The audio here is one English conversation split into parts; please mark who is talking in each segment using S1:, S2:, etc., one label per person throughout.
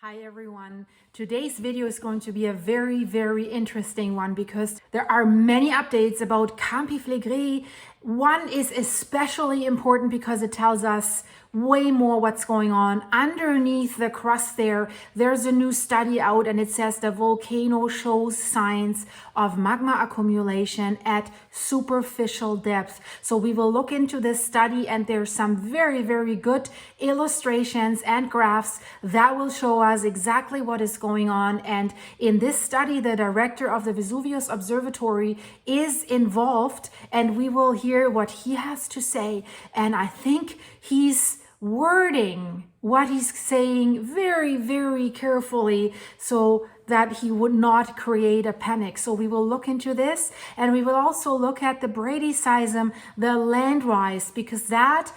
S1: Hi everyone. Today's video is going to be a very interesting one because there are many updates about Campi Flegrei. One is especially important because it tells us way more what's going on underneath the crust there. There's a new study out and it says the volcano shows signs of magma accumulation at superficial depth. So we will look into this study and there's some very good illustrations and graphs that will show us exactly what is going on. And in this study, the director of the Vesuvius Observatory is involved and we will hear what he has to say. And I think he's wording what he's saying very carefully so that he would not create a panic. So we will look into this and we will also look at the Bradyseism, the land rise, because that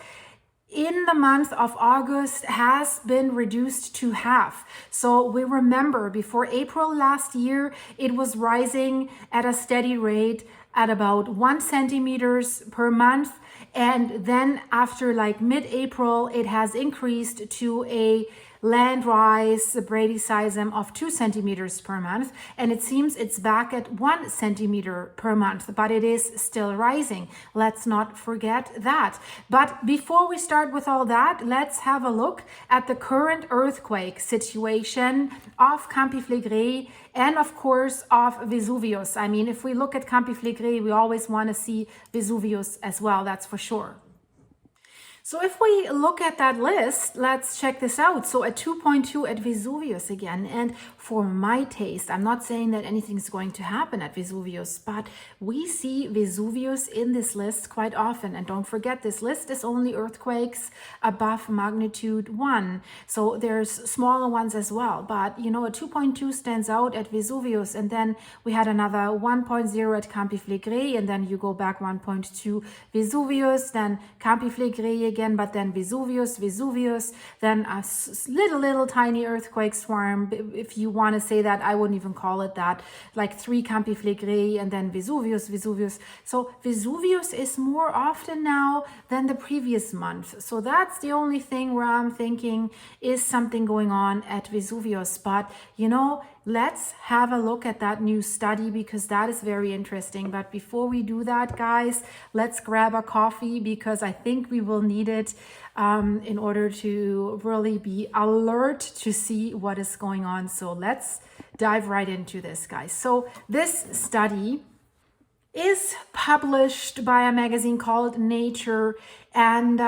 S1: in the month of August has been reduced to half. So we remember before April last year, it was rising at a steady rate at about 1 centimeters per month. And then after like mid-April, it has increased to a land rise, the Bradyseism of 2 centimeters per month. And it seems it's back at 1 centimeter per month, but it is still rising. Let's not forget that. But before we start with all that, let's have a look at the current earthquake situation of Campi Flegrei and of course of Vesuvius. I mean, if we look at Campi Flegrei, we always want to see Vesuvius as well, that's for sure. So if we look at that list, let's check this out. So at 2.2 at Vesuvius again, and for my taste, I'm not saying that anything's going to happen at Vesuvius, but we see Vesuvius in this list quite often. And don't forget, this list is only earthquakes above magnitude 1. So there's smaller ones as well. But you know, a 2.2 stands out at Vesuvius, and then we had another 1.0 at Campi Flegrei, and then you go back 1.2 Vesuvius, then Campi Flegrei again, but then Vesuvius, then a little tiny earthquake swarm. If you want to say that, I wouldn't even call it that, like 3 Campi Flegrei and then Vesuvius. So Vesuvius is more often now than the previous month. So that's the only thing where I'm thinking is something going on at Vesuvius. But you know, let's have a look at that new study because that is very interesting. But before we do that, guys, let's grab a coffee because I think we will need it in order to really be alert to see what is going on. So let's dive right into this, guys. So this study is published by a magazine called Nature, and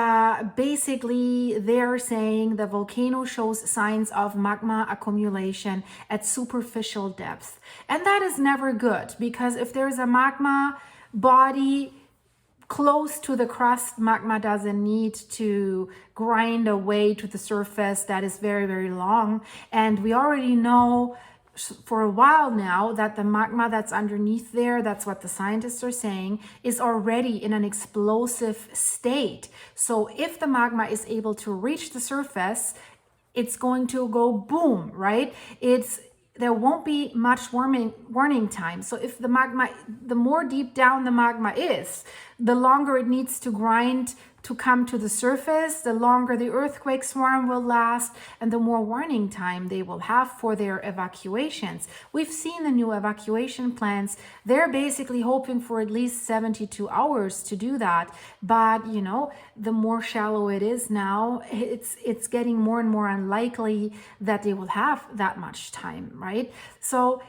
S1: basically they're saying the volcano shows signs of magma accumulation at superficial depth. And that is never good because if there's a magma body close to the crust, magma doesn't need to grind away to the surface. That is very long. And we already know for a while now that the magma that's underneath there, that's what the scientists are saying, is already in an explosive state. So if the magma is able to reach the surface, it's going to go boom, right? There won't be much warning time. So if the magma, the more deep down the magma is, the longer it needs to grind to come to the surface, the longer the earthquake swarm will last, and the more warning time they will have for their evacuations. We've seen the new evacuation plans. They're basically hoping for at least 72 hours to do that. But, you know, the more shallow it is now, it's getting more and more unlikely that they will have that much time, right? So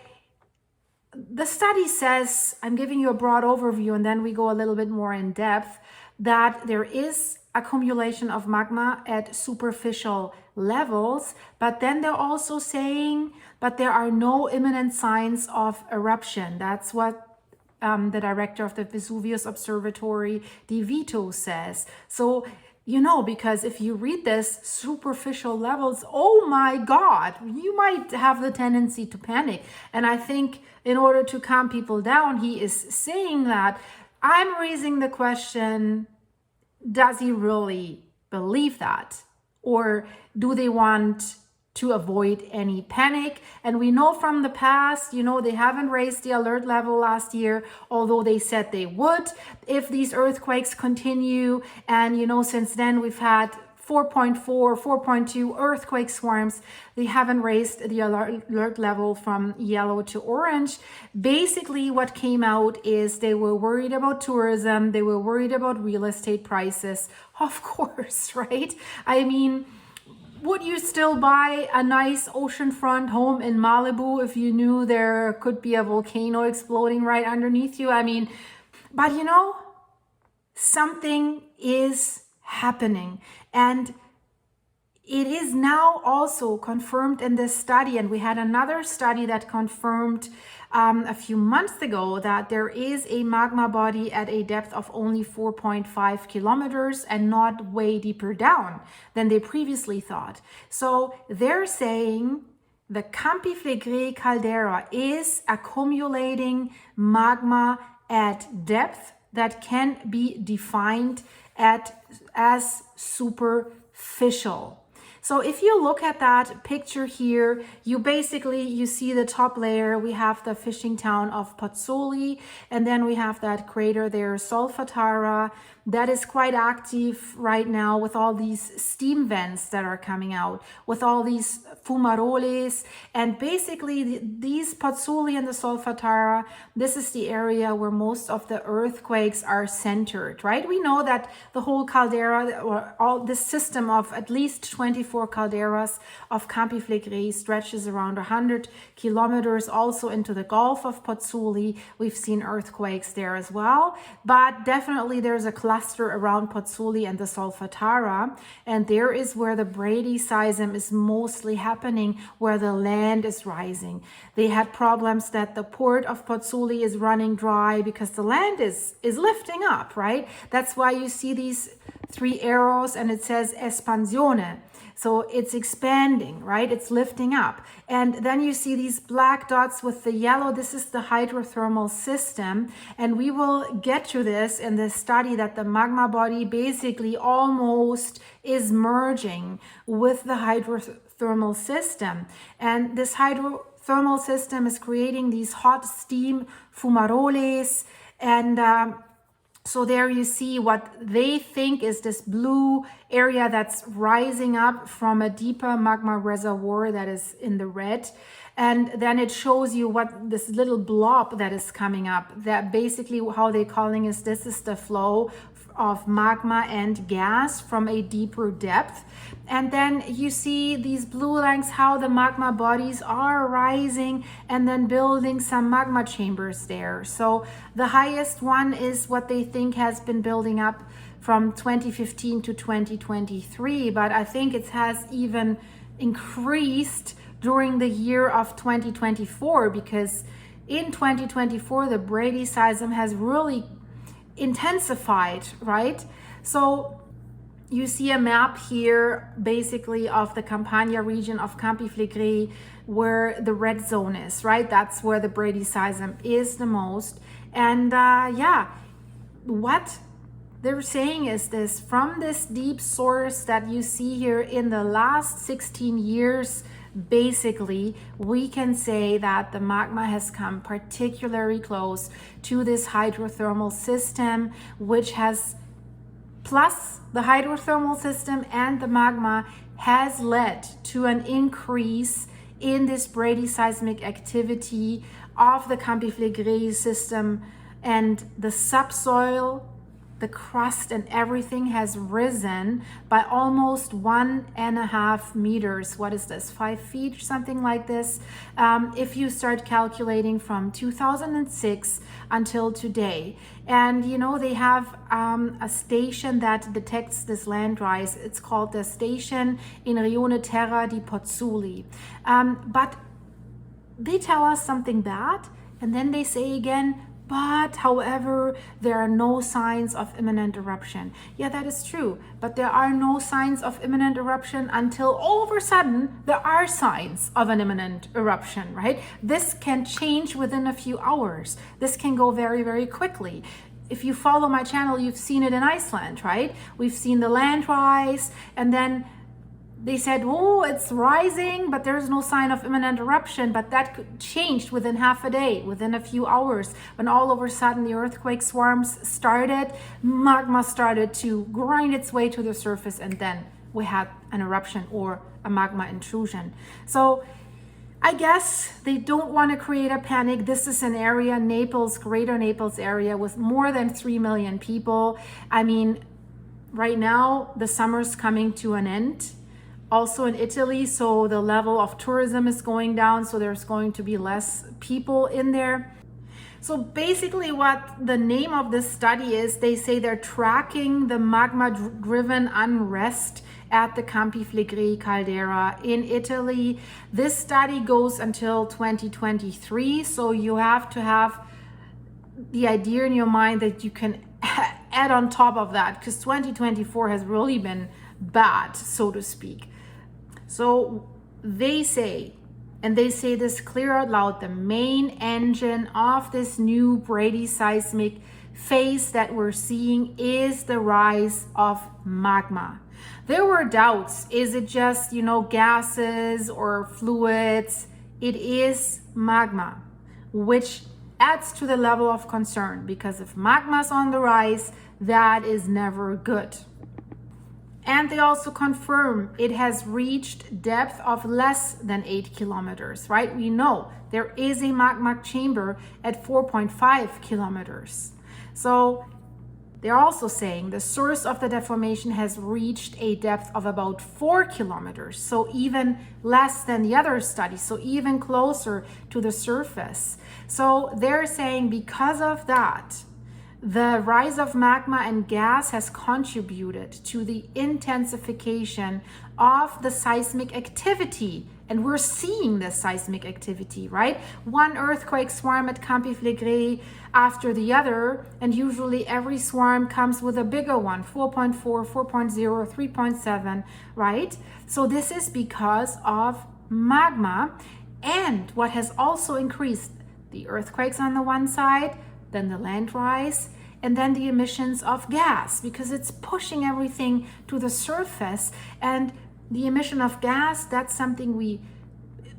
S1: the study says, I'm giving you a broad overview, and then we go a little bit more in depth, that there is accumulation of magma at superficial levels, but then they're also saying, but there are no imminent signs of eruption. That's what the director of the Vesuvius Observatory, De Vito, says. So, you know, because if you read this, superficial levels, oh my God, you might have the tendency to panic. And I think in order to calm people down, he is saying that. I'm raising the question, does he really believe that? Or do they want to avoid any panic? And we know from the past, you know, they haven't raised the alert level last year, although they said they would if these earthquakes continue. And, you know, since then we've had 4.4, 4.2 earthquake swarms. They haven't raised the alert level from yellow to orange. Basically, what came out is they were worried about tourism. They were worried about real estate prices. Of course, right? I mean, would you still buy a nice oceanfront home in Malibu if you knew there could be a volcano exploding right underneath you? I mean, but you know, something is happening, and it is now also confirmed in this study. And we had another study that confirmed a few months ago that there is a magma body at a depth of only 4.5 kilometers and not way deeper down than they previously thought. So they're saying the Campi Flegrei caldera is accumulating magma at depth that can be defined as superficial. So if you look at that picture here, you see the top layer. We have the fishing town of Pozzuoli, and then we have that crater there, Solfatara, that is quite active right now with all these steam vents that are coming out, with all these fumaroles. And basically these Pozzuoli and the Solfatara, this is the area where most of the earthquakes are centered, right? We know that the whole caldera, or all this system of at least 24 calderas of Campi Flegrei stretches around 100 kilometers also into the Gulf of Pozzuoli. We've seen earthquakes there as well, but definitely there's a cluster around Pozzuoli and the Solfatara, and there is where the Bradyseism is mostly happening, where the land is rising. They had problems that the port of Pozzuoli is running dry because the land is lifting up, right? That's why you see these three arrows and it says espansione. So it's expanding, right? It's lifting up. And then you see these black dots with the yellow. This is the hydrothermal system. And we will get to this in this study, that the magma body basically almost is merging with the hydrothermal system. And this hydrothermal system is creating these hot steam fumaroles. And so there you see what they think is this blue area that's rising up from a deeper magma reservoir that is in the red. And then it shows you what this little blob that is coming up, that basically how they're calling is, this is the flow of magma and gas from a deeper depth. And then you see these blue lines, how the magma bodies are rising and then building some magma chambers there. So the highest one is what they think has been building up from 2015 to 2023, but I think it has even increased during the year of 2024, because in 2024 the Bradyseism has really intensified, right? So you see a map here basically of the Campania region of Campi Flegrei, where the red zone is, right? That's where the Bradyseism is the most. And yeah, what they're saying is this: from this deep source that you see here in the last 16 years, basically we can say that the magma has come particularly close to this hydrothermal system, which has, plus the hydrothermal system and the magma, has led to an increase in this bradyseismic activity of the Campi Flegrei system, and the subsoil, the crust and everything has risen by almost 1.5 meters. What is this, 5 feet or something like this? If you start calculating from 2006 until today. And you know, they have a station that detects this land rise. It's called the station in Rione Terra di Pozzuoli. But they tell us something bad, and then they say again, but however, there are no signs of imminent eruption. Yeah, that is true, but there are no signs of imminent eruption until all of a sudden there are signs of an imminent eruption, right? This can change within a few hours. This can go very, very quickly. If you follow my channel, you've seen it in Iceland, right? We've seen the land rise, and then they said, oh, it's rising, but there's no sign of imminent eruption. But that changed within half a day, within a few hours, when all of a sudden the earthquake swarms started, magma started to grind its way to the surface, and then we had an eruption or a magma intrusion. So I guess they don't want to create a panic. This is an area, Naples, greater Naples area, with more than 3 million people. I mean, right now, the summer's coming to an end. Also in Italy, so the level of tourism is going down, so there's going to be less people in there. So basically what the name of this study is, they say they're tracking the magma-driven unrest at the Campi Flegrei caldera in Italy. This study goes until 2023, so you have to have the idea in your mind that you can add on top of that, because 2024 has really been bad, so to speak. So they say, and they say this clear out loud, the main engine of this new Bradyseismic phase that we're seeing is the rise of magma. There were doubts, is it just, gases or fluids? It is magma, which adds to the level of concern, because if magma's on the rise, that is never good. And they also confirm it has reached depth of less than 8 kilometers, right? We know there is a magma chamber at 4.5 kilometers. So they're also saying the source of the deformation has reached a depth of about 4 kilometers. So even less than the other studies, so even closer to the surface. So they're saying because of that, the rise of magma and gas has contributed to the intensification of the seismic activity. And we're seeing this seismic activity, right? One earthquake swarm at Campi Flegrei after the other. And usually every swarm comes with a bigger one, 4.4, 4.0, 3.7, right? So this is because of magma. And what has also increased, the earthquakes on the one side, then the land rise, and then the emissions of gas, because it's pushing everything to the surface. And the emission of gas, that's something we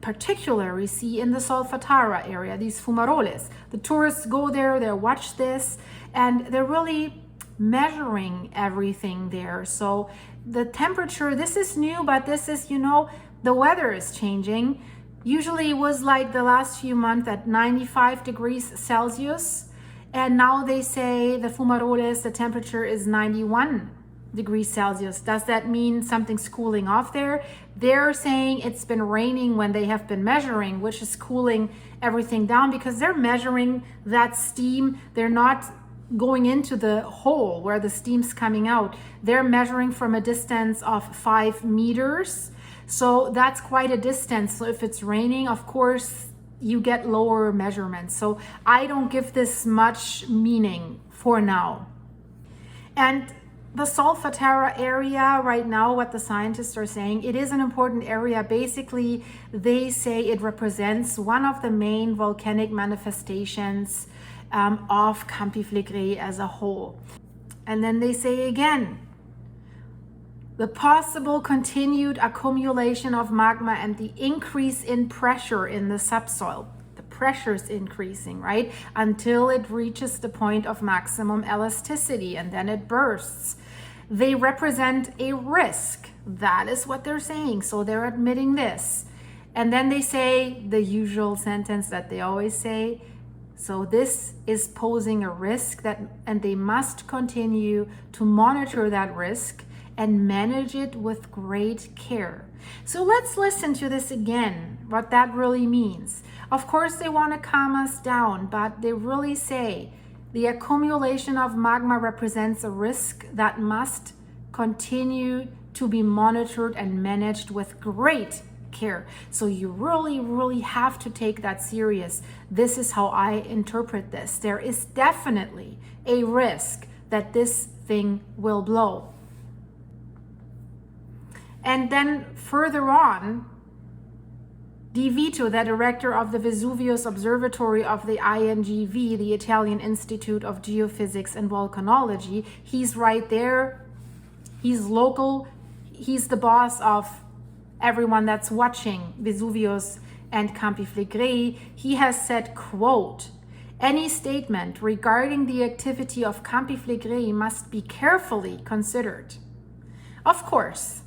S1: particularly see in the Solfatara area, these fumaroles. The tourists go there, they watch this, and they're really measuring everything there. So the temperature, this is new, but this is, the weather is changing. Usually it was like the last few months at 95 degrees Celsius. And now they say the fumaroles, the temperature is 91 degrees Celsius. Does that mean something's cooling off there? They're saying it's been raining when they have been measuring, which is cooling everything down, because they're measuring that steam. They're not going into the hole where the steam's coming out. They're measuring from a distance of 5 meters. So that's quite a distance. So if it's raining, of course, you get lower measurements. So I don't give this much meaning for now. And the Solfatara area right now, what the scientists are saying, it is an important area. Basically, they say it represents one of the main volcanic manifestations of Campi Flegrei as a whole. And then they say again, the possible continued accumulation of magma and the increase in pressure in the subsoil. The pressure is increasing, right? Until it reaches the point of maximum elasticity and then it bursts. They represent a risk. That is what they're saying. So they're admitting this. And then they say the usual sentence that they always say. So this is posing a risk and they must continue to monitor that risk and manage it with great care. So let's listen to this again, what that really means. Of course, they want to calm us down, but they really say the accumulation of magma represents a risk that must continue to be monitored and managed with great care. So you really, really have to take that serious. This is how I interpret this. There is definitely a risk that this thing will blow. And then further on, Di Vito, the director of the Vesuvius Observatory of the INGV, the Italian Institute of Geophysics and Volcanology, he's right there. He's local. He's the boss of everyone that's watching Vesuvius and Campi Flegrei. He has said, quote, "Any statement regarding the activity of Campi Flegrei must be carefully considered." Of course,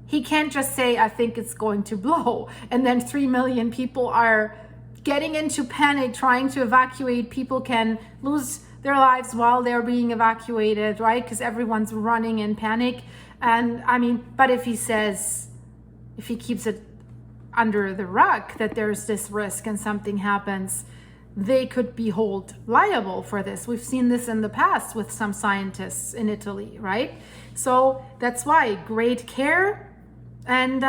S1: He can't just say, I think it's going to blow. And then 3 million people are getting into panic, trying to evacuate. People can lose their lives while they're being evacuated, right? Because everyone's running in panic. And I mean, but if he says, if he keeps it under the rug that there's this risk and something happens, they could be held liable for this. We've seen this in the past with some scientists in Italy, right? So that's why great care. And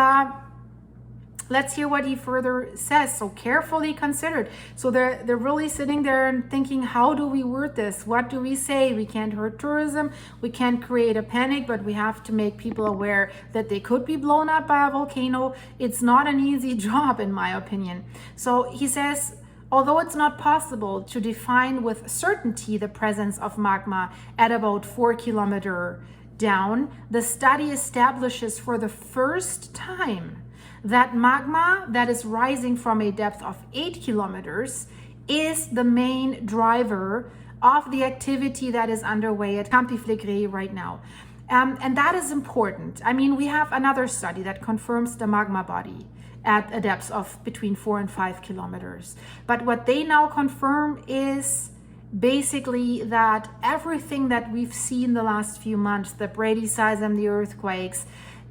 S1: let's hear what he further says. So carefully considered. So they're really sitting there and thinking, how do we word this? What do we say? We can't hurt tourism. We can't create a panic, but we have to make people aware that they could be blown up by a volcano. It's not an easy job, in my opinion. So he says, although it's not possible to define with certainty the presence of magma at about 4 kilometers down, the study establishes for the first time that magma that is rising from a depth of 8 kilometers is the main driver of the activity that is underway at Campi Flegrei right now. And that is important. I mean, we have another study that confirms the magma body at a depth of between 4 and 5 kilometers. But what they now confirm is basically that everything that we've seen the last few months, the Bradyseism, the earthquakes,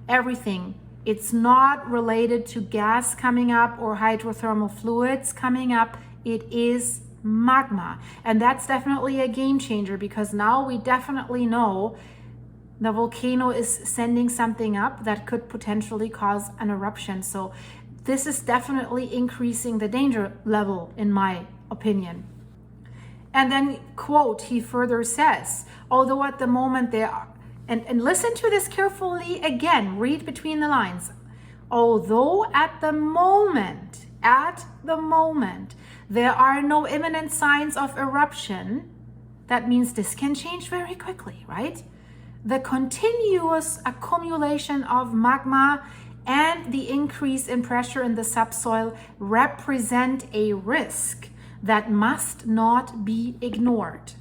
S1: everything, it's not related to gas coming up or hydrothermal fluids coming up. It is magma. And that's definitely a game changer, because now we definitely know the volcano is sending something up that could potentially cause an eruption. So this is definitely increasing the danger level, in my opinion. And then, quote, he further says, although at the moment there are, and listen to this carefully again, read between the lines. Although at the moment, there are no imminent signs of eruption, that means this can change very quickly, right? The continuous accumulation of magma and the increase in pressure in the subsoil represent a risk that must not be ignored.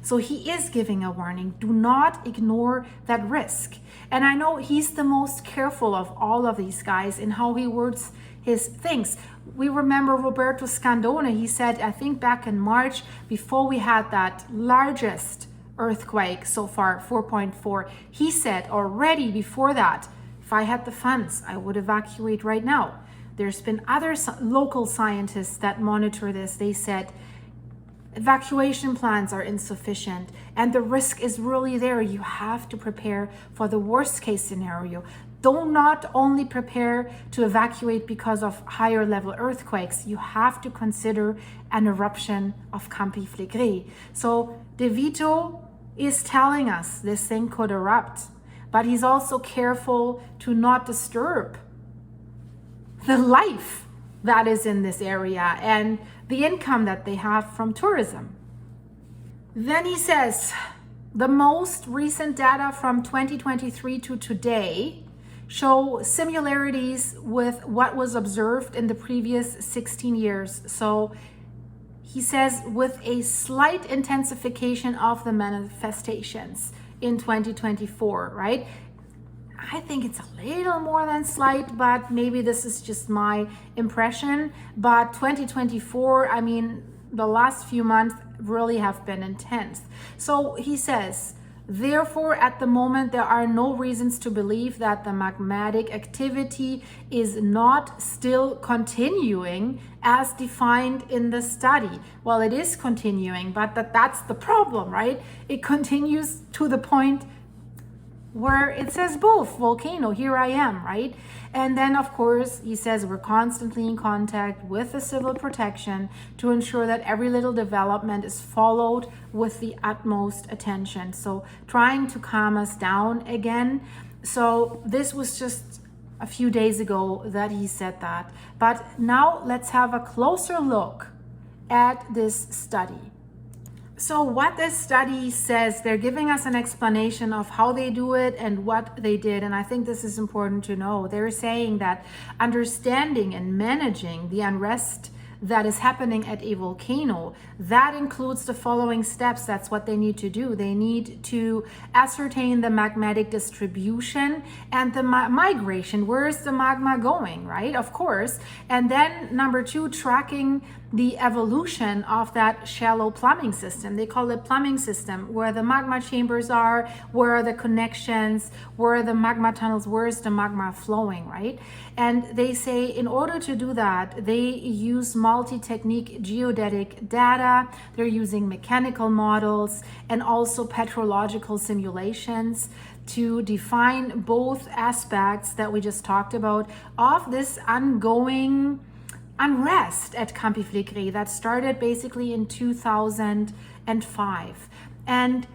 S1: So he is giving a warning. Do not ignore that risk. And I know he's the most careful of all of these guys in how he words his things. We remember Roberto Scandone. He said, I think back in March, before we had that largest earthquake so far, 4.4, he said already before that, if I had the funds, I would evacuate right now. There's been other local scientists that monitor this. They said evacuation plans are insufficient and the risk is really there. You have to prepare for the worst case scenario. Do not only prepare to evacuate because of higher level earthquakes. You have to consider an eruption of Campi Flegrei. So De Vito is telling us this thing could erupt, but he's also careful to not disturb the life that is in this area and the income that they have from tourism. Then he says, the most recent data from 2023 to today show similarities with what was observed in the previous 16 years. So he says, with a slight intensification of the manifestations in 2024, right? I think it's a little more than slight, but maybe this is just my impression. But 2024, I mean, the last few months really have been intense. So he says, therefore, at the moment, there are no reasons to believe that the magmatic activity is not still continuing as defined in the study. Well, it is continuing, but that's the problem, right? It continues to the point where it says both, volcano, here I am, right? And then, of course, he says we're constantly in contact with the civil protection to ensure that every little development is followed with the utmost attention. So trying to calm us down again. So this was just a few days ago that he said that. But now let's have a closer look at this study. So what this study says, they're giving us an explanation of how they do it and what they did. And I think this is important to know. They're saying that understanding and managing the unrest that is happening at a volcano, that includes the following steps. That's what they need to do. They need to ascertain the magmatic distribution and the migration. Where is the magma going, right? Of course. And then number two, tracking the evolution of that shallow plumbing system. They call it plumbing system, where the magma chambers are, where are the connections, where are the magma tunnels, where is the magma flowing, right? And they say in order to do that, they use multi-technique geodetic data, they're using mechanical models and also petrological simulations to define both aspects that we just talked about of this ongoing unrest at Campi Flegrei that started basically in 2005. And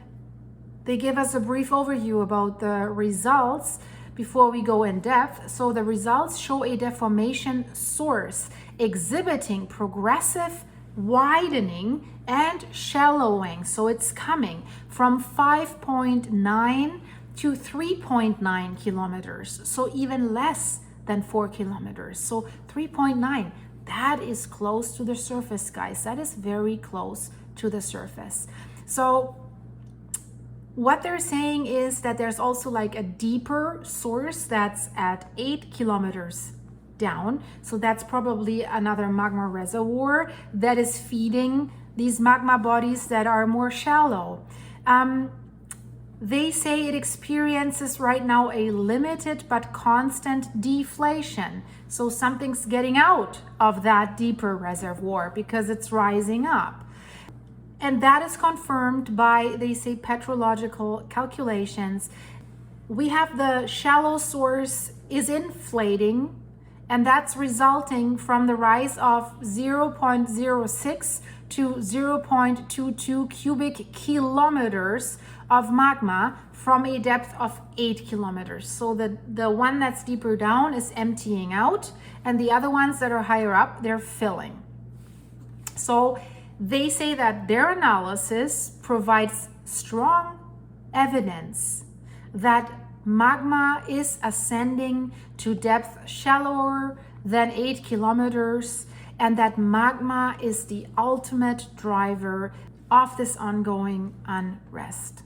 S1: they give us a brief overview about the results before we go in depth. So the results show a deformation source exhibiting progressive widening and shallowing. So it's coming from 5.9 to 3.9 kilometers. So even less than 4 kilometers. So 3.9. That is close to the surface, guys. That is very close to the surface. So what they're saying is that there's also like a deeper source that's at 8 kilometers down. So that's probably another magma reservoir that is feeding these magma bodies that are more shallow. They say it experiences right now a limited but constant deflation. So something's getting out of that deeper reservoir because it's rising up. And that is confirmed by, they say, petrological calculations. We have the shallow source is inflating, and that's resulting from the rise of 0.06 to 0.22 cubic kilometers of magma from a depth of 8 kilometers. So the one that's deeper down is emptying out, and the other ones that are higher up, they're filling. So they say that their analysis provides strong evidence that magma is ascending to depth shallower than 8 kilometers, and that magma is the ultimate driver of this ongoing unrest.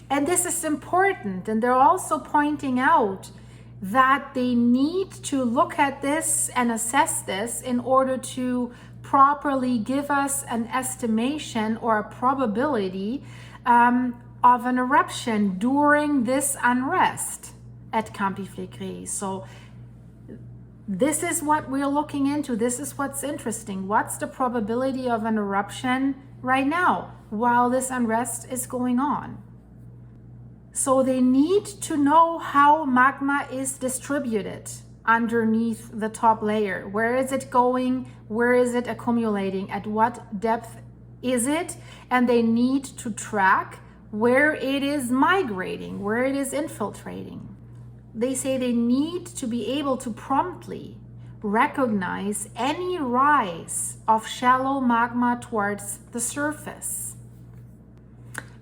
S1: And this is important, and they're also pointing out that they need to look at this and assess this in order to properly give us an estimation or a probability of an eruption during this unrest at Campi Flegrei. So this is what we're looking into. This is what's interesting. What's the probability of an eruption right now while this unrest is going on? So they need to know how magma is distributed underneath the top layer. Where is it going? Where is it accumulating? At what depth is it? And they need to track where it is migrating, where it is infiltrating. They say they need to be able to promptly recognize any rise of shallow magma towards the surface.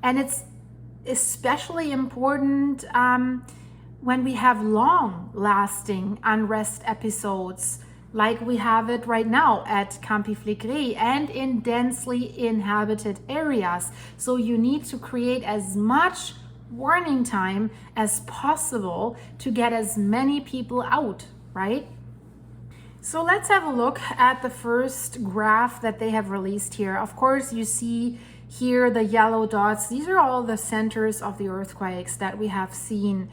S1: And it's especially important when we have long-lasting unrest episodes like we have it right now at Campi Flegrei and in densely inhabited areas. So you need to create as much warning time as possible to get as many people out, right? So let's have a look at the first graph that they have released here. Of course, you see here the yellow dots. These are all the centers of the earthquakes that we have seen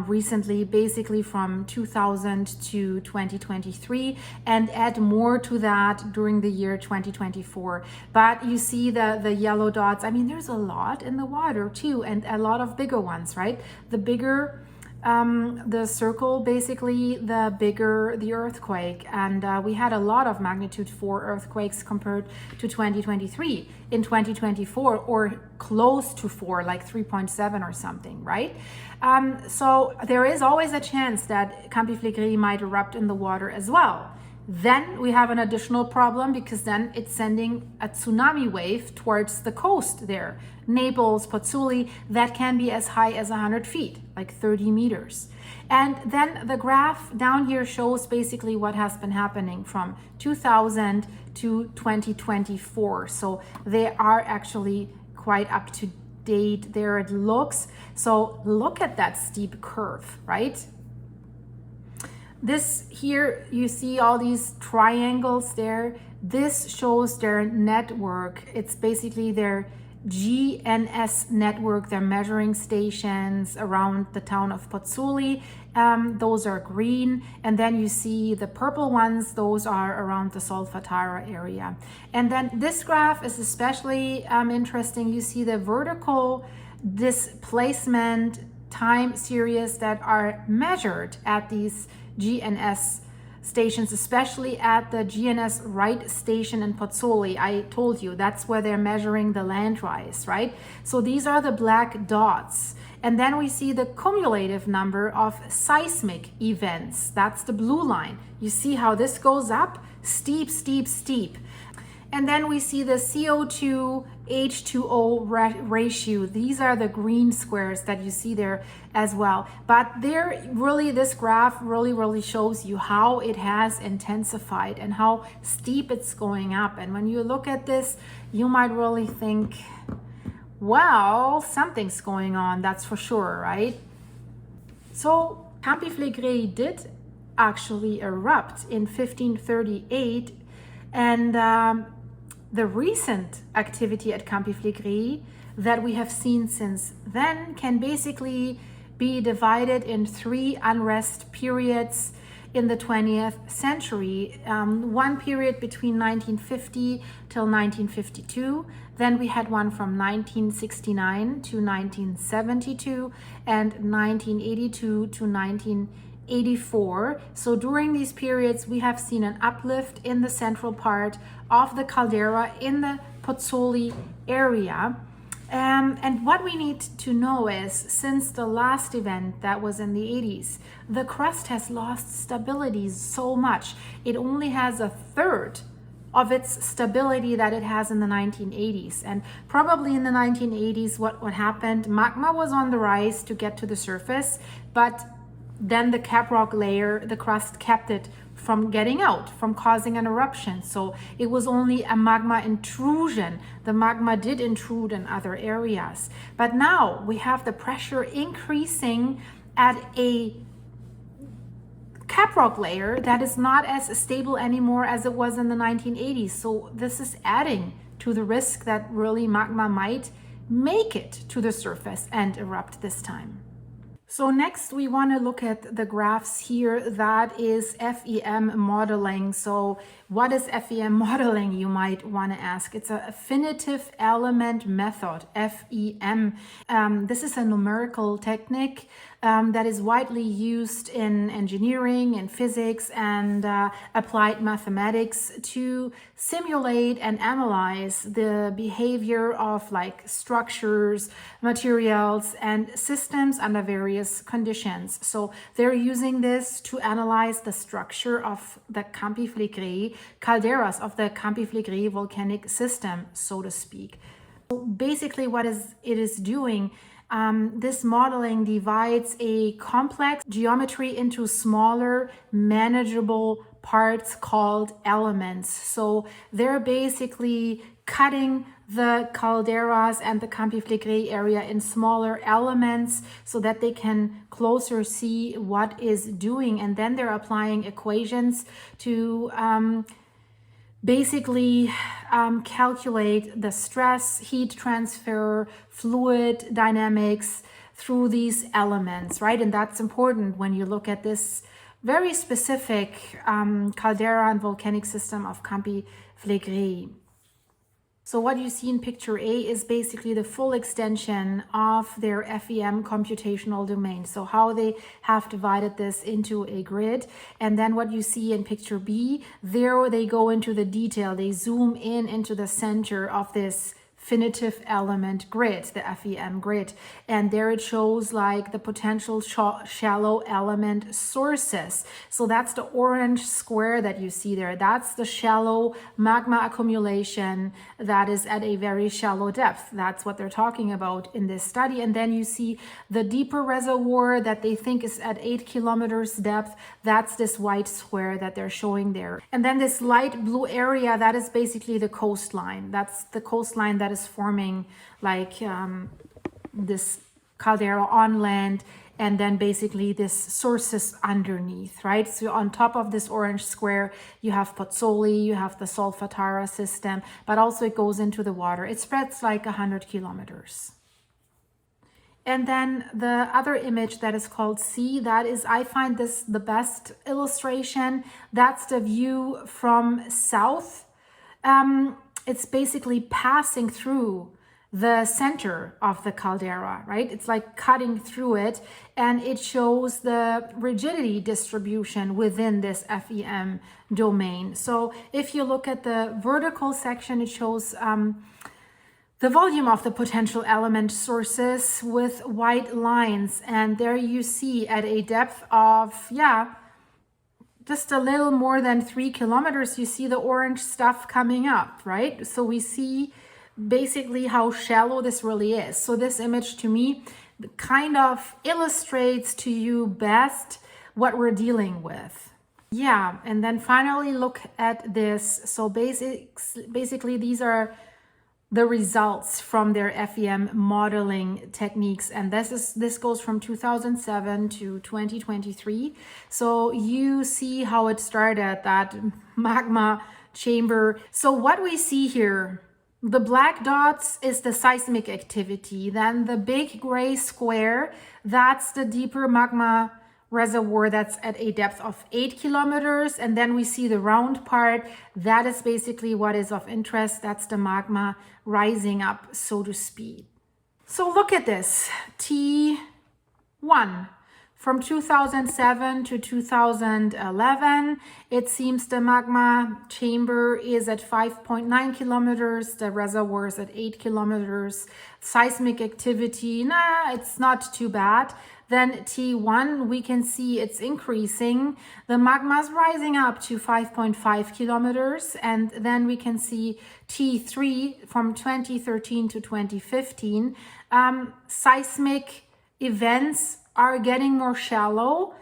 S1: recently, basically from 2000 to 2023, and add more to that during the year 2024. But you see the yellow dots. I mean, there's a lot in the water too, and a lot of bigger ones, right? The bigger the circle, basically, the bigger the earthquake. And we had a lot of magnitude 4 earthquakes compared to 2023. In 2024, or close to 4, like 3.7 or something, right? So there is always a chance that Campi Flegrei might erupt in the water as well. Then we have an additional problem because then it's sending a tsunami wave towards the coast there. Naples, Pozzuoli, that can be as high as 100 feet, like 30 meters. And then the graph down here shows basically what has been happening from 2000 to 2024. So they are actually quite up to date there, it looks. So look at that steep curve, right? This here, you see all these triangles there. This shows their network. It's basically their GNS network, their measuring stations around the town of Pozzuoli. Those are green. And then you see the purple ones, those are around the Solfatara area. And then this graph is especially interesting. You see the vertical displacement time series that are measured at these GNS stations, especially at the GNS right station in Pozzuoli. I told you that's where they're measuring the land rise, right? So these are the black dots. And then we see the cumulative number of seismic events. That's the blue line. You see how this goes up? Steep, steep, steep. And then we see the CO2 H2O ratio. These are the green squares that you see there as well. But there really, this graph really shows you how it has intensified and how steep it's going up. And when you look at this, you might really think, well, something's going on, that's for sure, right? So Campi Flegrei did actually erupt in 1538, and the recent activity at Campi Flegrei that we have seen since then can basically be divided in three unrest periods in the 20th century. One period between 1950 till 1952. Then we had one from 1969 to 1972 and 1982 to 1984. So during these periods, we have seen an uplift in the central part of the caldera in the Pozzuoli area. And what we need to know is, since the last event that was in the 80s, the crust has lost stability so much. It only has a third of its stability that it has in the 1980s. And probably in the 1980s, what happened, magma was on the rise to get to the surface, but then the cap rock layer, the crust, kept it from getting out, from causing an eruption. So it was only a magma intrusion. The magma did intrude in other areas. But now we have the pressure increasing at a cap rock layer that is not as stable anymore as it was in the 1980s. So this is adding to the risk that really magma might make it to the surface and erupt this time. So next we want to look at the graphs here. That is FEM modeling. So what is FEM modeling, you might want to ask? It's a finitive element method, FEM. This is a numerical technique that is widely used in engineering and physics and applied mathematics to simulate and analyze the behavior of like structures, materials, and systems under various conditions. So they're using this to analyze the structure of the Campi Flegrei calderas, of the Campi Flegrei volcanic system, so to speak. So basically what it is doing, this modeling divides a complex geometry into smaller, manageable parts called elements. So they're basically cutting the calderas and the Campi Flegrei area in smaller elements so that they can closer see what is doing. And then they're applying equations to basically calculate the stress, heat transfer, fluid dynamics through these elements, right? And that's important when you look at this very specific caldera and volcanic system of Campi Flegrei. So what you see in picture A is basically the full extension of their FEM computational domain. So how they have divided this into a grid. And then what you see in picture B, there they go into the detail. They zoom in into the center of this definitive element grid, the FEM grid. And there it shows like the potential shallow element sources. So that's the orange square that you see there. That's the shallow magma accumulation that is at a very shallow depth. That's what they're talking about in this study. And then you see the deeper reservoir that they think is at 8 kilometers depth. That's this white square that they're showing there. And then this light blue area, that is basically the coastline. That's the coastline that is forming like this caldera on land, and then basically this sources underneath, right? So on top of this orange square, you have Pozzuoli, you have the Solfatara system, but also it goes into the water. It spreads like 100 kilometers. And then the other image that is called C, that is, I find this the best illustration. That's the view from south. It's basically passing through the center of the caldera, right? It's like cutting through it, and it shows the rigidity distribution within this FEM domain. So if you look at the vertical section, it shows the volume of the potential element sources with white lines. And there you see at a depth of, just a little more than 3 kilometers, you see the orange stuff coming up, right? So we see basically how shallow this really is. So this image to me kind of illustrates to you best what we're dealing with. And then finally look at this. So basically these are the results from their FEM modeling techniques, and this goes from 2007 to 2023. So you see how it started, that magma chamber. So what we see here, the black dots is the seismic activity. Then the big gray square, that's the deeper magma reservoir that's at a depth of 8 kilometers. And then we see the round part. That is basically what is of interest. That's the magma rising up, so to speak. So look at this, T1. From 2007 to 2011, it seems the magma chamber is at 5.9 kilometers. The reservoir is at 8 kilometers. Seismic activity, it's not too bad. Then T1, we can see it's increasing. The magma is rising up to 5.5 kilometers. And then we can see T3 from 2013 to 2015. Seismic events are getting more shallow,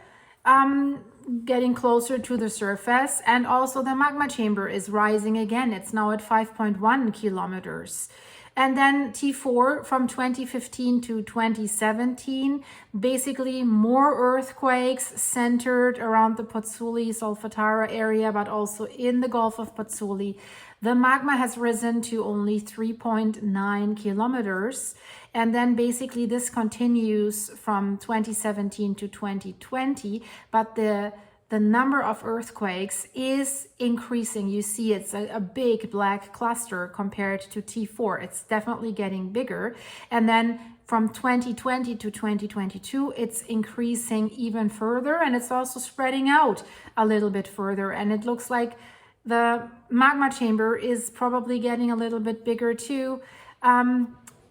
S1: getting closer to the surface. And also the magma chamber is rising again. It's now at 5.1 kilometers. And then T4 from 2015 to 2017, basically more earthquakes centered around the Pozzuoli, Solfatara area, but also in the Gulf of Pozzuoli. The magma has risen to only 3.9 kilometers. And then basically this continues from 2017 to 2020, but the number of earthquakes is increasing. You see it's a big black cluster compared to T4. It's definitely getting bigger. And then from 2020 to 2022, it's increasing even further, and it's also spreading out a little bit further. And it looks like the magma chamber is probably getting a little bit bigger too.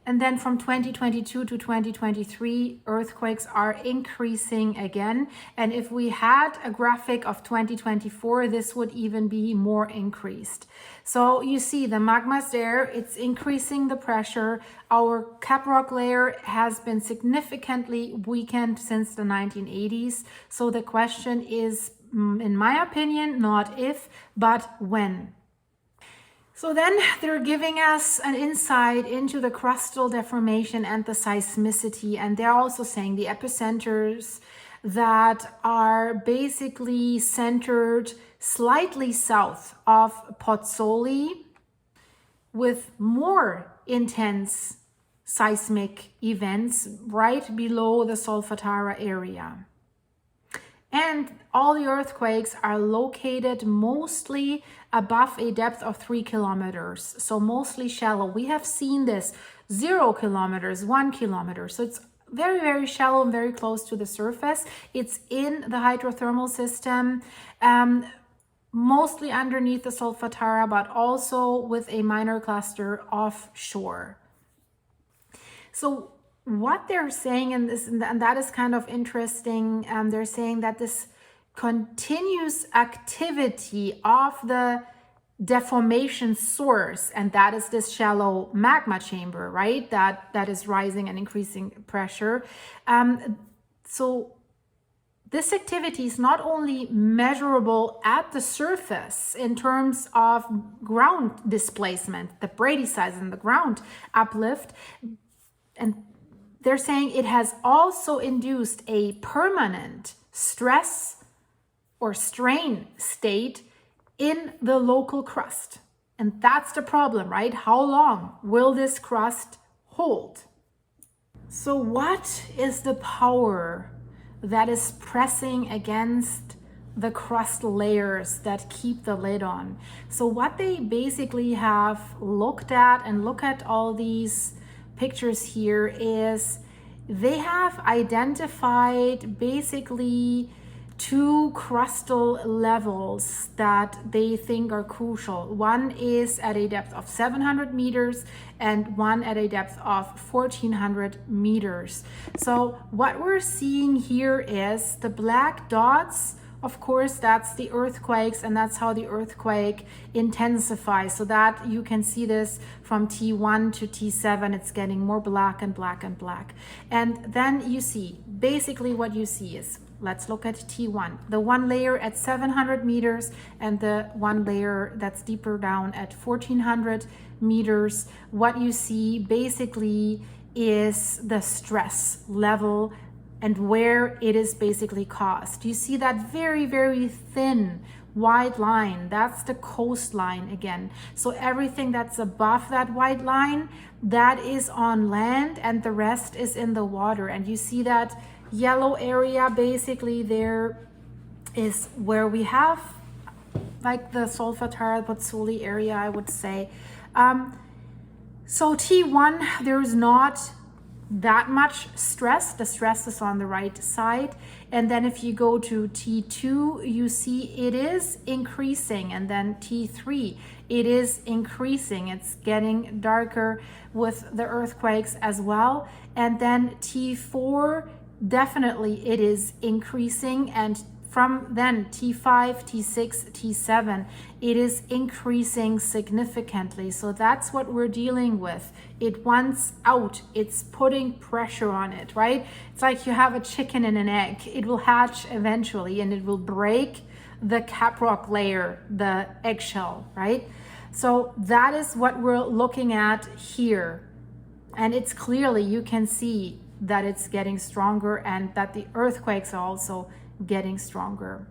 S1: And then from 2022 to 2023, earthquakes are increasing again. And if we had a graphic of 2024, this would even be more increased. So you see the magma's there, it's increasing the pressure. Our caprock layer has been significantly weakened since the 1980s. So the question is, in my opinion, not if, but when. So then they're giving us an insight into the crustal deformation and the seismicity. And they're also saying the epicenters that are basically centered slightly south of Pozzuoli with more intense seismic events right below the Solfatara area. And all the earthquakes are located mostly above a depth of 3 kilometers, so mostly shallow. We have seen this 0 kilometers, 1 kilometer. So it's very, very shallow and very close to the surface. It's in the hydrothermal system. mostly underneath the Solfatara, but also with a minor cluster offshore. So what they're saying in this, and that is kind of interesting, they're saying that this continuous activity of the deformation source, and that is this shallow magma chamber, right, that is rising and increasing pressure. So this activity is not only measurable at the surface in terms of ground displacement, the Bradyseism, the ground uplift, and they're saying it has also induced a permanent stress or strain state in the local crust. And that's the problem, right? How long will this crust hold? So what is the power that is pressing against the crust layers that keep the lid on? So what they basically have looked at, and look at all these pictures here, is they have identified basically two crustal levels that they think are crucial. One is at a depth of 700 meters and one at a depth of 1400 meters. So what we're seeing here is the black dots. Of course, that's the earthquakes, and that's how the earthquake intensifies. So that you can see this from T1 to T7, it's getting more black and black and black. And then you see, basically what you see is, let's look at T1, the one layer at 700 meters and the one layer that's deeper down at 1400 meters. What you see basically is the stress level and where it is basically caused. You see that very, very thin white line, that's the coastline again. So everything that's above that white line, that is on land, and the rest is in the water. And you see that yellow area, basically there is where we have like the Solfatara Pozzuoli area, I would say. So T1, there's not that much stress. The stress is on the right side. And then if you go to T2, you see it is increasing. And then T3, it is increasing. It's getting darker with the earthquakes as well. And then T4, definitely it is increasing. And from then T5, T6, T7, it is increasing significantly. So that's what we're dealing with. It wants out, it's putting pressure on it, right? It's like you have a chicken and an egg. It will hatch eventually and it will break the caprock layer, the eggshell, right? So that is what we're looking at here. And it's clearly, you can see that it's getting stronger and that the earthquakes are also getting stronger.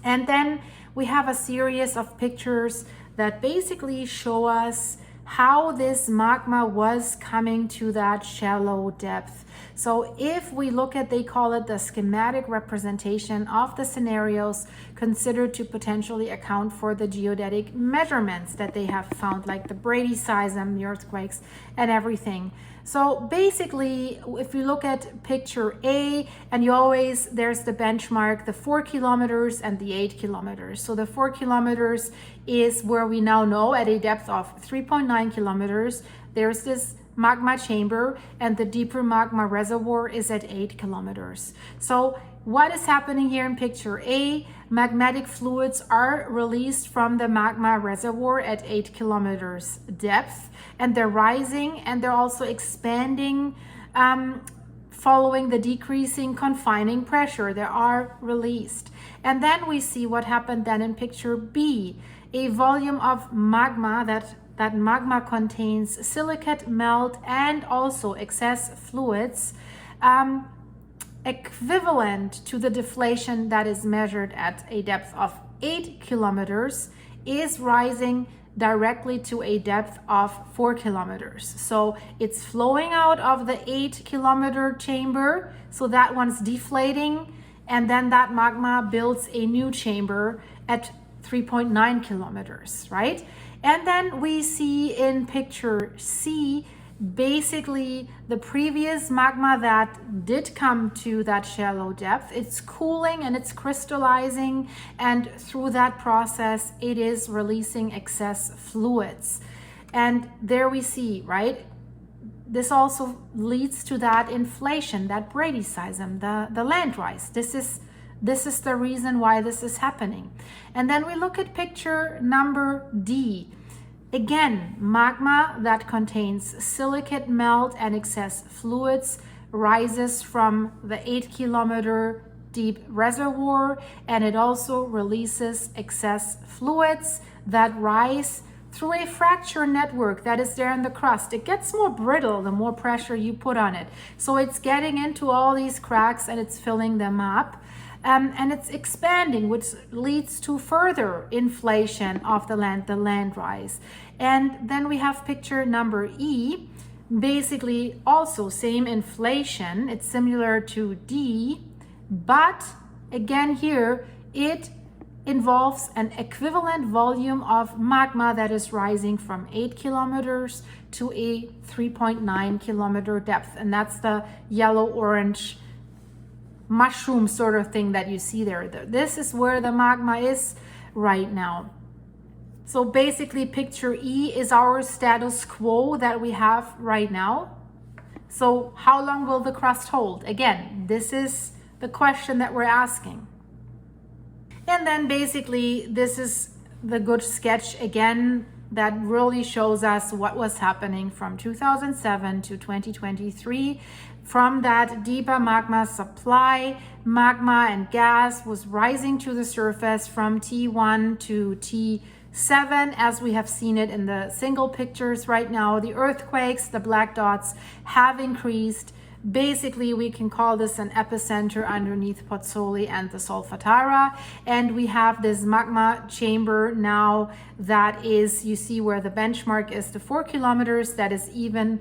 S1: And then we have a series of pictures that basically show us how this magma was coming to that shallow depth. So if we look at, they call it the schematic representation of the scenarios considered to potentially account for the geodetic measurements that they have found, like the Bradyseism, the earthquakes, and everything. So basically, if you look at picture A, and you always, there's the benchmark, the 4 kilometers and the 8 kilometers. So the 4 kilometers is where we now know at a depth of 3.9 kilometers, there's this magma chamber, and the deeper magma reservoir is at 8 kilometers. So what is happening here in picture A? Magmatic fluids are released from the magma reservoir at 8 kilometers depth, and they're rising and they're also expanding following the decreasing confining pressure. They are released. And then we see what happened then in picture B, a volume of magma that magma contains silicate, melt, and also excess fluids, equivalent to the deflation that is measured at a depth of 8 kilometers, is rising directly to a depth of 4 kilometers. So it's flowing out of the 8 kilometer chamber, so that one's deflating, and then that magma builds a new chamber at 3.9 kilometers, right? And then we see in picture C Basically, the previous magma that did come to that shallow depth, it's cooling and it's crystallizing, and through that process it is releasing excess fluids. And there we see, right, this also leads to that inflation, that Bradyseism, the land rise. This is the reason why this is happening. And then we look at picture number D. Again, magma that contains silicate melt and excess fluids rises from the 8-kilometer deep reservoir, and it also releases excess fluids that rise through a fracture network that is there in the crust. It gets more brittle the more pressure you put on it. So it's getting into all these cracks and it's filling them up. And it's expanding, which leads to further inflation of the land rise. And then we have picture number E, basically also same inflation. It's similar to D, but again here, it involves an equivalent volume of magma that is rising from 8 kilometers to a 3.9 kilometer depth. And that's the yellow-orange mushroom sort of thing that you see there. This is where the magma is right now. So basically picture E is our status quo that we have right now. So how long will the crust hold? Again, this is the question that we're asking. And then basically this is the good sketch again that really shows us what was happening from 2007 to 2023. From that deeper magma supply, magma and gas was rising to the surface from T1 to T7, as we have seen it in the single pictures right now. The earthquakes, the black dots, have increased. Basically, we can call this an epicenter underneath Pozzuoli and the Solfatara. And we have this magma chamber now that is, you see where the benchmark is, the 4 kilometers, that is even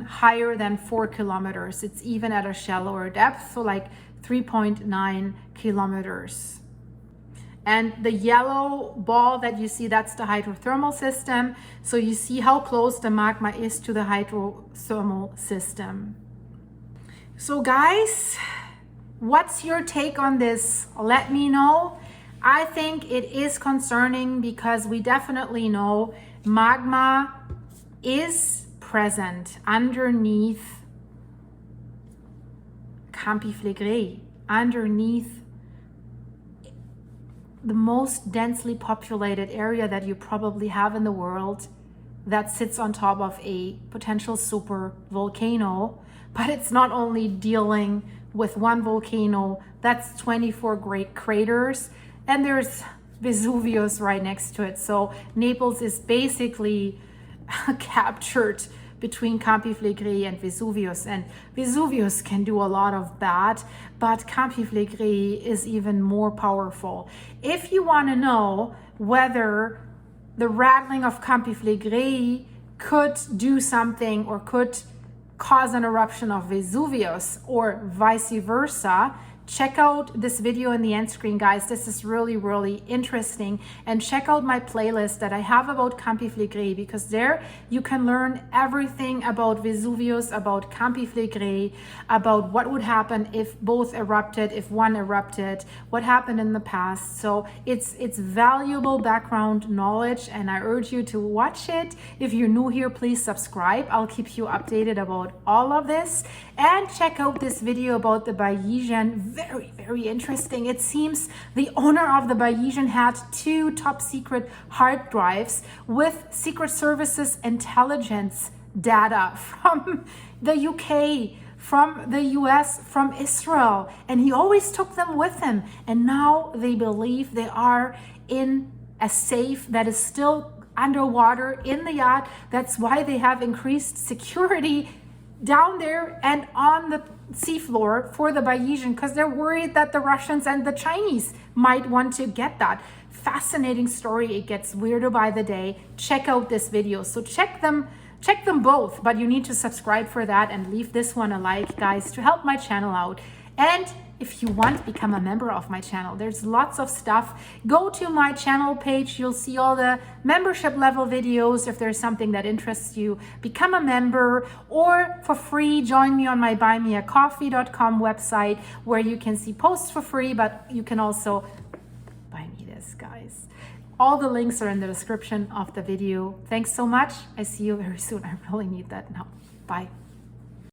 S1: higher than 4 kilometers. It's even at a shallower depth, so like 3.9 kilometers. And the yellow ball that you see, that's the hydrothermal system. So you see how close the magma is to the hydrothermal system. So guys, what's your take on this? Let me know. I think it is concerning because we definitely know magma is present underneath Campi Flegrei, underneath the most densely populated area that you probably have in the world, that sits on top of a potential super volcano. But it's not only dealing with one volcano, that's 24 great craters, and there's Vesuvius right next to it. So Naples is basically captured between Campi Flegrei and Vesuvius, and Vesuvius can do a lot of bad, but Campi Flegrei is even more powerful. If you want to know whether the rattling of Campi Flegrei could do something or could cause an eruption of Vesuvius or vice versa, check out this video in the end screen, guys. This is really, really interesting. And check out my playlist that I have about Campi Flegrei, because there you can learn everything about Vesuvius, about Campi Flegrei, about what would happen if both erupted, if one erupted, what happened in the past. So it's valuable background knowledge, and I urge you to watch it. If you're new here, please subscribe. I'll keep you updated about all of this. And check out this video about the Bayesian. Very, very interesting. It seems the owner of the Bayesian had 2 top secret hard drives with Secret Services intelligence data from the UK, from the US, from Israel, and he always took them with him. And now they believe they are in a safe that is still underwater in the yacht. That's why they have increased security down there and on the seafloor for the Bayesian, because they're worried that the Russians and the Chinese might want to get that. Fascinating story. It gets weirder by the day. Check out this video. So check them both, but you need to subscribe for that and leave this one a like, guys, to help my channel out. And if you want, become a member of my channel. There's lots of stuff. Go to my channel page. You'll see all the membership level videos. If there's something that interests you, become a member, or for free, join me on my buymeacoffee.com website, where you can see posts for free, but you can also buy me this, guys. All the links are in the description of the video. Thanks so much. I see you very soon. I really need that now. Bye.